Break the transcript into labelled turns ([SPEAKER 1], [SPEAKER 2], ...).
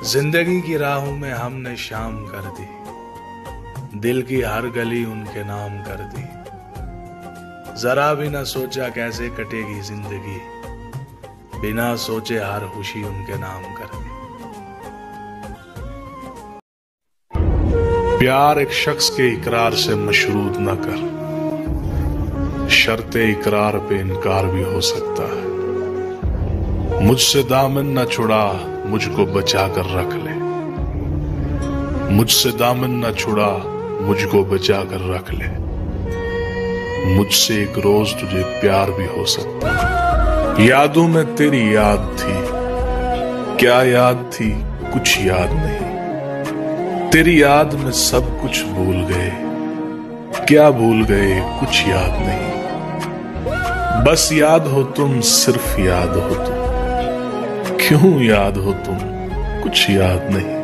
[SPEAKER 1] जिंदगी की राहों में हमने शाम कर दी, दिल की हर गली उनके नाम कर दी। जरा भी ना सोचा कैसे कटेगी जिंदगी, बिना सोचे हर खुशी उनके नाम कर दी। प्यार एक शख्स के इकरार से मशरूत न कर, शर्ते इकरार पे इनकार भी हो सकता है। मुझसे दामन न छुड़ा, मुझको बचा कर रख ले। मुझसे दामन न छुड़ा, मुझको बचा कर रख ले। मुझसे एक रोज तुझे प्यार भी हो सकता है। यादों में तेरी याद थी, क्या याद थी कुछ याद नहीं। तेरी याद में सब कुछ भूल गए, क्या भूल गए कुछ याद नहीं। बस याद हो तुम, सिर्फ याद हो तुम, क्यों याद हो तुम कुछ याद नहीं।